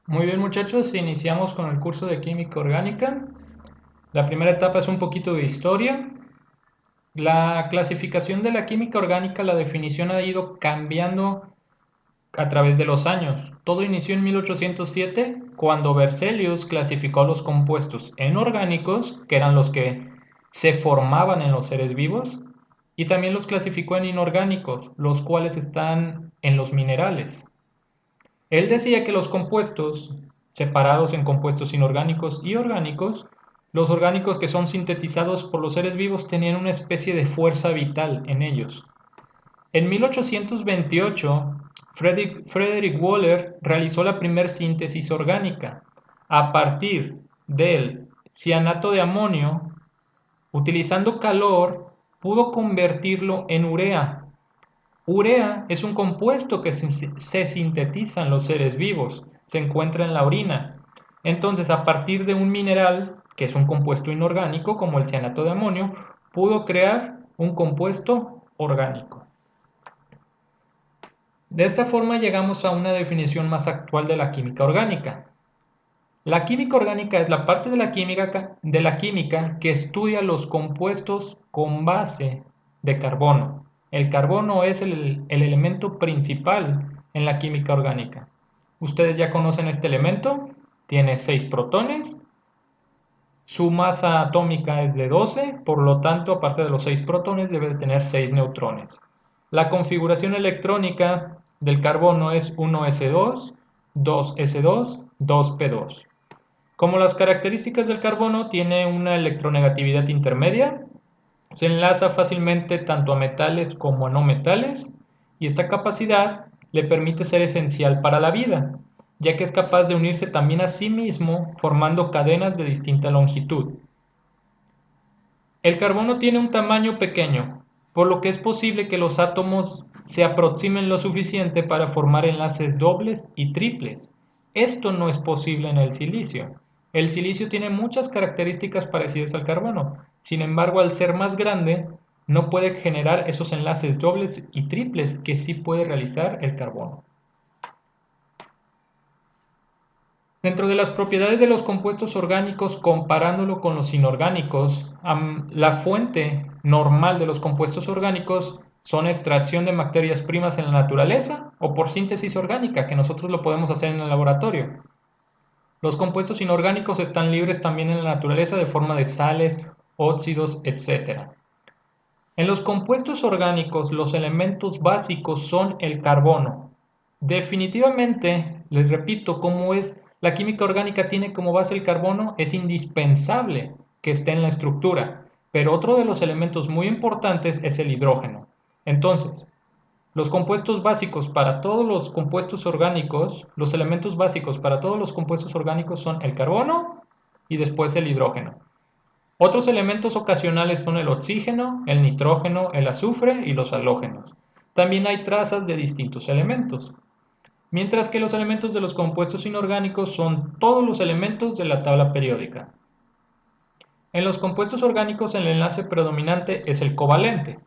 Muy bien, muchachos, iniciamos con el curso de química orgánica. La primera etapa es un poquito de historia. La clasificación de la química orgánica, la definición ha ido cambiando a través de los años. Todo inició en 1807, cuando Berzelius clasificó los compuestos inorgánicos, que eran los que se formaban en los seres vivos, y también los clasificó en inorgánicos, los cuales están en los minerales. Él decía que los compuestos, separados en compuestos inorgánicos y orgánicos, los orgánicos que son sintetizados por los seres vivos tenían una especie de fuerza vital en ellos. En 1828, Frederick Waller realizó la primera síntesis orgánica. A partir del cianato de amonio, utilizando calor, pudo convertirlo en urea. Urea es un compuesto que se sintetiza en los seres vivos, se encuentra en la orina. Entonces, a partir de un mineral, que es un compuesto inorgánico, como el cianato de amonio, pudo crear un compuesto orgánico. De esta forma llegamos a una definición más actual de la química orgánica. La química orgánica es la parte de la química que estudia los compuestos con base de carbono. El carbono es el elemento principal en la química orgánica. Ustedes ya conocen este elemento, tiene 6 protones, su masa atómica es de 12, por lo tanto, aparte de los 6 protones, debe de tener 6 neutrones. La configuración electrónica del carbono es 1s2, 2s2, 2p2. Como las características del carbono, tiene una electronegatividad intermedia, se enlaza fácilmente tanto a metales como a no metales, y esta capacidad le permite ser esencial para la vida, ya que es capaz de unirse también a sí mismo formando cadenas de distinta longitud. El carbono tiene un tamaño pequeño, por lo que es posible que los átomos se aproximen lo suficiente para formar enlaces dobles y triples. Esto no es posible en el silicio. El silicio tiene muchas características parecidas al carbono, sin embargo, al ser más grande, no puede generar esos enlaces dobles y triples que sí puede realizar el carbono. Dentro de las propiedades de los compuestos orgánicos, comparándolo con los inorgánicos, la fuente normal de los compuestos orgánicos son extracción de materias primas en la naturaleza o por síntesis orgánica, que nosotros lo podemos hacer en el laboratorio. Los compuestos inorgánicos están libres también en la naturaleza de forma de sales, óxidos, etc. En los compuestos orgánicos, los elementos básicos son el carbono. Definitivamente, les repito, cómo es la química orgánica tiene como base el carbono, es indispensable que esté en la estructura, pero otro de los elementos muy importantes es el hidrógeno. Entonces, los compuestos básicos para todos los compuestos orgánicos, los elementos básicos para todos los compuestos orgánicos son el carbono y después el hidrógeno. Otros elementos ocasionales son el oxígeno, el nitrógeno, el azufre y los halógenos. También hay trazas de distintos elementos, mientras que los elementos de los compuestos inorgánicos son todos los elementos de la tabla periódica. En los compuestos orgánicos el enlace predominante es el covalente,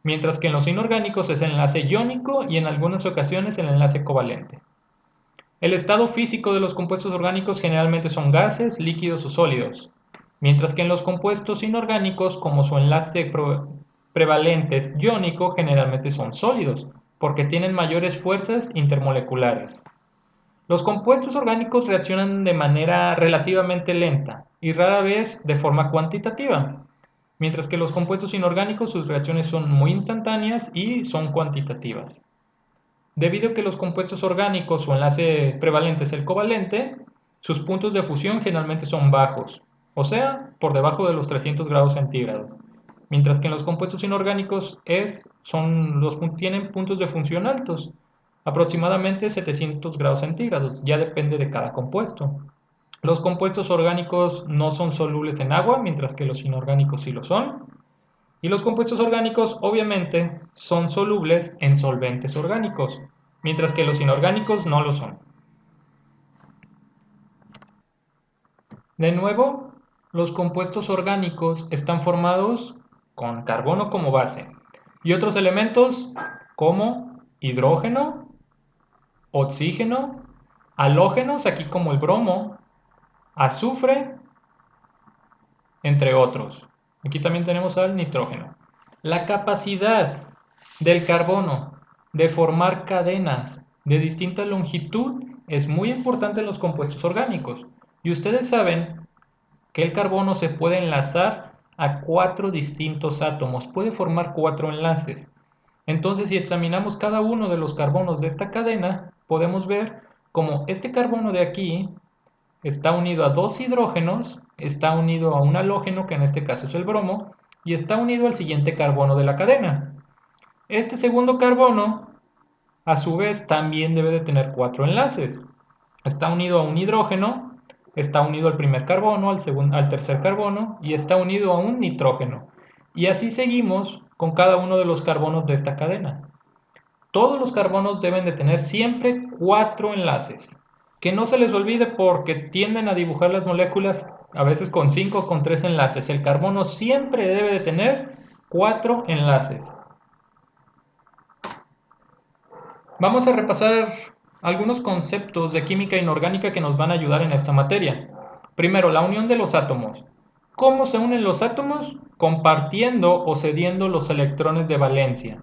mientras que en los inorgánicos es el enlace iónico y en algunas ocasiones el enlace covalente. El estado físico de los compuestos orgánicos generalmente son gases, líquidos o sólidos, mientras que en los compuestos inorgánicos, como su enlace prevalente es iónico, generalmente son sólidos, porque tienen mayores fuerzas intermoleculares. Los compuestos orgánicos reaccionan de manera relativamente lenta y rara vez de forma cuantitativa, mientras que los compuestos inorgánicos sus reacciones son muy instantáneas y son cuantitativas. Debido a que los compuestos orgánicos su enlace prevalente es el covalente, sus puntos de fusión generalmente son bajos, o sea, por debajo de los 300 grados centígrados, mientras que en los compuestos inorgánicos tienen puntos de fusión altos, aproximadamente 700 grados centígrados, ya depende de cada compuesto. Los compuestos orgánicos no son solubles en agua, mientras que los inorgánicos sí lo son. Y los compuestos orgánicos, obviamente, son solubles en solventes orgánicos, mientras que los inorgánicos no lo son. De nuevo, los compuestos orgánicos están formados con carbono como base y otros elementos como hidrógeno, oxígeno, halógenos, aquí como el bromo, azufre, entre otros. Aquí también tenemos al nitrógeno. La capacidad del carbono de formar cadenas de distinta longitud es muy importante en los compuestos orgánicos. Y ustedes saben que el carbono se puede enlazar a 4 distintos átomos, puede formar 4 enlaces. Entonces, si examinamos cada uno de los carbonos de esta cadena, podemos ver cómo este carbono de aquí está unido a 2 hidrógenos, está unido a un halógeno, que en este caso es el bromo, y está unido al siguiente carbono de la cadena. Este segundo carbono, a su vez, también debe de tener 4 enlaces. Está unido a un hidrógeno, está unido al primer carbono, al tercer carbono, y está unido a un nitrógeno. Y así seguimos con cada uno de los carbonos de esta cadena. Todos los carbonos deben de tener siempre 4 enlaces. Que no se les olvide, porque tienden a dibujar las moléculas a veces con 5 o con 3 enlaces. El carbono siempre debe de tener 4 enlaces. Vamos a repasar algunos conceptos de química inorgánica que nos van a ayudar en esta materia. Primero, la unión de los átomos. ¿Cómo se unen los átomos? Compartiendo o cediendo los electrones de valencia.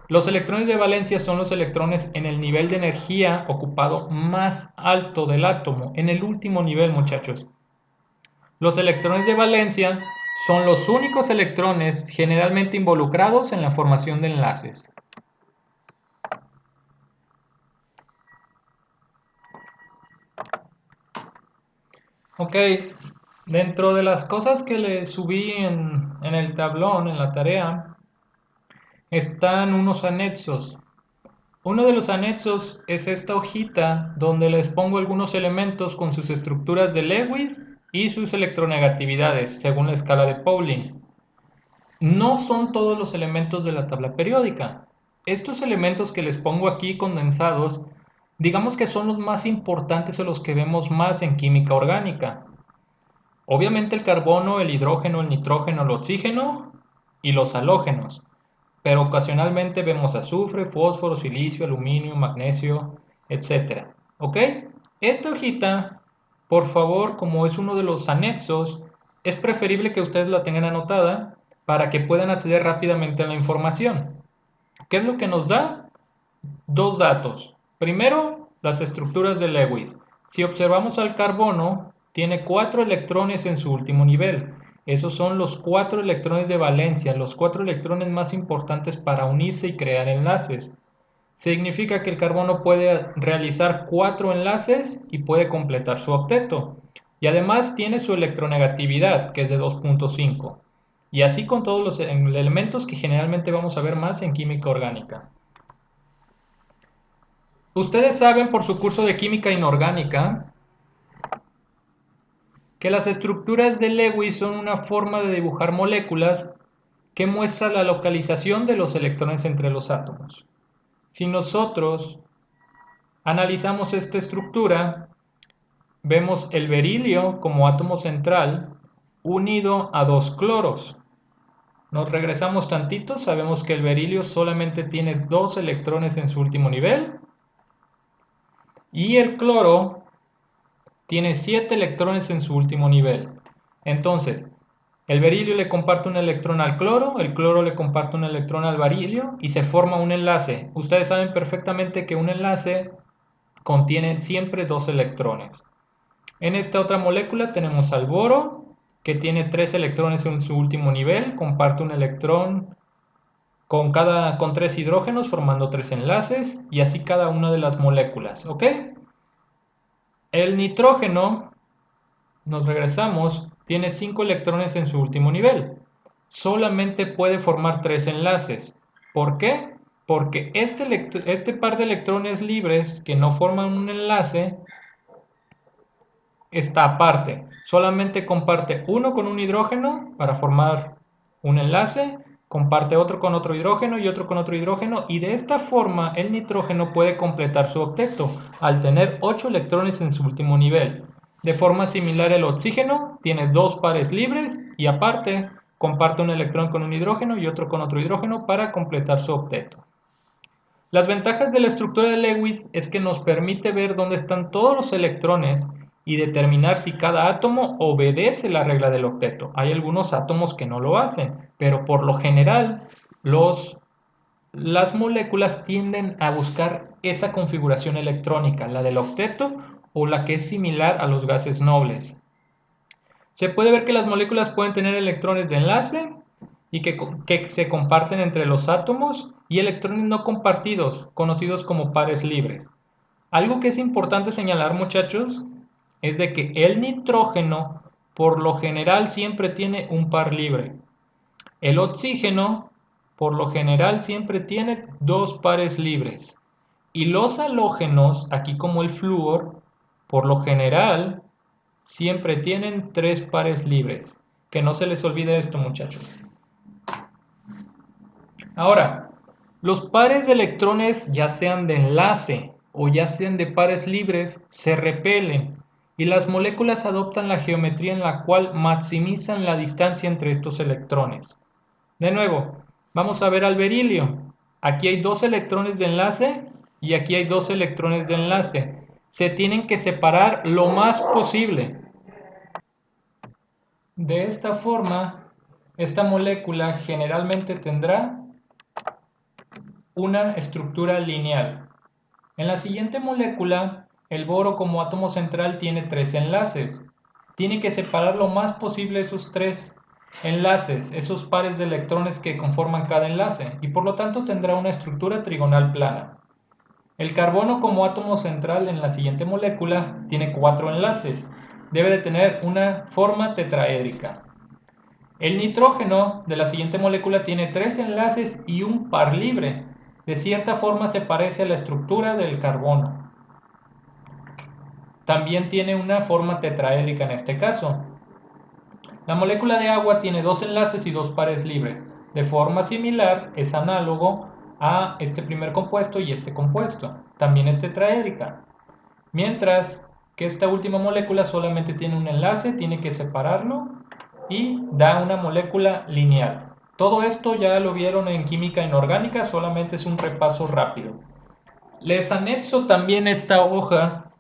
Los electrones de valencia son los electrones en el nivel de energía ocupado más alto del átomo, en el último nivel, muchachos. Los electrones de valencia son los únicos electrones generalmente involucrados en la formación de enlaces. Ok, dentro de las cosas que le subí en el tablón, en la tarea, están unos anexos. Uno de los anexos es esta hojita donde les pongo algunos elementos con sus estructuras de Lewis y sus electronegatividades según la escala de Pauling. No son todos los elementos de la tabla periódica. Estos elementos que les pongo aquí condensados, digamos que son los más importantes o los que vemos más en química orgánica. Obviamente el carbono, el hidrógeno, el nitrógeno, el oxígeno y los halógenos. Pero ocasionalmente vemos azufre, fósforo, silicio, aluminio, magnesio, etc. ¿Ok? Esta hojita, por favor, como es uno de los anexos, es preferible que ustedes la tengan anotada para que puedan acceder rápidamente a la información. ¿Qué es lo que nos da? Dos datos. Primero, las estructuras de Lewis. Si observamos al carbono, tiene 4 electrones en su último nivel. Esos son los 4 electrones de valencia, los 4 electrones más importantes para unirse y crear enlaces. Significa que el carbono puede realizar 4 enlaces y puede completar su octeto. Y además tiene su electronegatividad, que es de 2.5. Y así con todos los elementos que generalmente vamos a ver más en química orgánica. Ustedes saben por su curso de química inorgánica que las estructuras de Lewis son una forma de dibujar moléculas que muestra la localización de los electrones entre los átomos. Si nosotros analizamos esta estructura, vemos el berilio como átomo central unido a 2 cloros. Nos regresamos tantito, sabemos que el berilio solamente tiene 2 electrones en su último nivel y el cloro tiene 7 electrones en su último nivel. Entonces, el berilio le comparte un electrón al cloro, el cloro le comparte un electrón al berilio y se forma un enlace. Ustedes saben perfectamente que un enlace contiene siempre 2 electrones. En esta otra molécula tenemos al boro, que tiene 3 electrones en su último nivel, comparte un electrón con 3 hidrógenos formando 3 enlaces y así cada una de las moléculas, ¿ok? El nitrógeno, nos regresamos, tiene 5 electrones en su último nivel. Solamente puede formar 3 enlaces. ¿Por qué? Porque este par de electrones libres que no forman un enlace está aparte. Solamente comparte uno con un hidrógeno para formar un enlace, comparte otro con otro hidrógeno y otro con otro hidrógeno, y de esta forma el nitrógeno puede completar su octeto al tener 8 electrones en su último nivel. De forma similar, el oxígeno tiene 2 pares libres y aparte comparte un electrón con un hidrógeno y otro con otro hidrógeno para completar su octeto. Las ventajas de la estructura de Lewis es que nos permite ver dónde están todos los electrones y determinar si cada átomo obedece la regla del octeto. Hay algunos átomos que no lo hacen, pero por lo general las moléculas tienden a buscar esa configuración electrónica, la del octeto o la que es similar a los gases nobles. Se puede ver que las moléculas pueden tener electrones de enlace y que se comparten entre los átomos y electrones no compartidos, conocidos como pares libres. Algo que es importante señalar, muchachos, es de que el nitrógeno por lo general siempre tiene un par libre. El oxígeno por lo general siempre tiene dos pares libres. Y los halógenos, aquí como el flúor, por lo general siempre tienen tres pares libres. Que no se les olvide esto, muchachos. Ahora, los pares de electrones, ya sean de enlace o ya sean de pares libres, se repelen y las moléculas adoptan la geometría en la cual maximizan la distancia entre estos electrones. De nuevo, vamos a ver al berilio. Aquí hay dos electrones de enlace y aquí hay dos electrones de enlace. Se tienen que separar lo más posible. De esta forma, esta molécula generalmente tendrá una estructura lineal. En la siguiente molécula, el boro como átomo central tiene tres enlaces. Tiene que separar lo más posible esos tres enlaces, esos pares de electrones que conforman cada enlace, y por lo tanto tendrá una estructura trigonal plana. El carbono como átomo central en la siguiente molécula tiene cuatro enlaces. Debe de tener una forma tetraédrica. El nitrógeno de la siguiente molécula tiene tres enlaces y un par libre. De cierta forma se parece a la estructura del carbono. También tiene una forma tetraédrica en este caso. La molécula de agua tiene dos enlaces y dos pares libres. De forma similar, es análogo a este primer compuesto y este compuesto. También es tetraédrica. Mientras que esta última molécula solamente tiene un enlace, tiene que separarlo y da una molécula lineal. Todo esto ya lo vieron en química inorgánica, solamente es un repaso rápido. Les anexo también esta hoja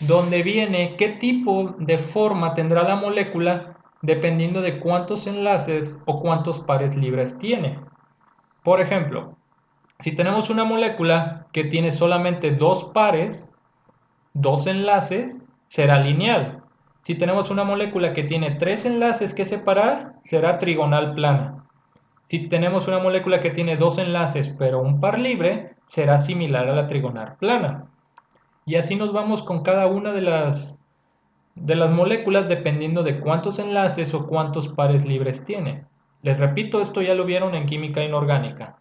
donde viene qué tipo de forma tendrá la molécula dependiendo de cuántos enlaces o cuántos pares libres tiene. Por ejemplo, si tenemos una molécula que tiene solamente dos pares, dos enlaces, será lineal. Si tenemos una molécula que tiene tres enlaces que separar, será trigonal plana. Si tenemos una molécula que tiene dos enlaces pero un par libre, será similar a la trigonal plana. Y así nos vamos con cada una de las moléculas dependiendo de cuántos enlaces o cuántos pares libres tiene. Les repito, esto ya lo vieron en química inorgánica.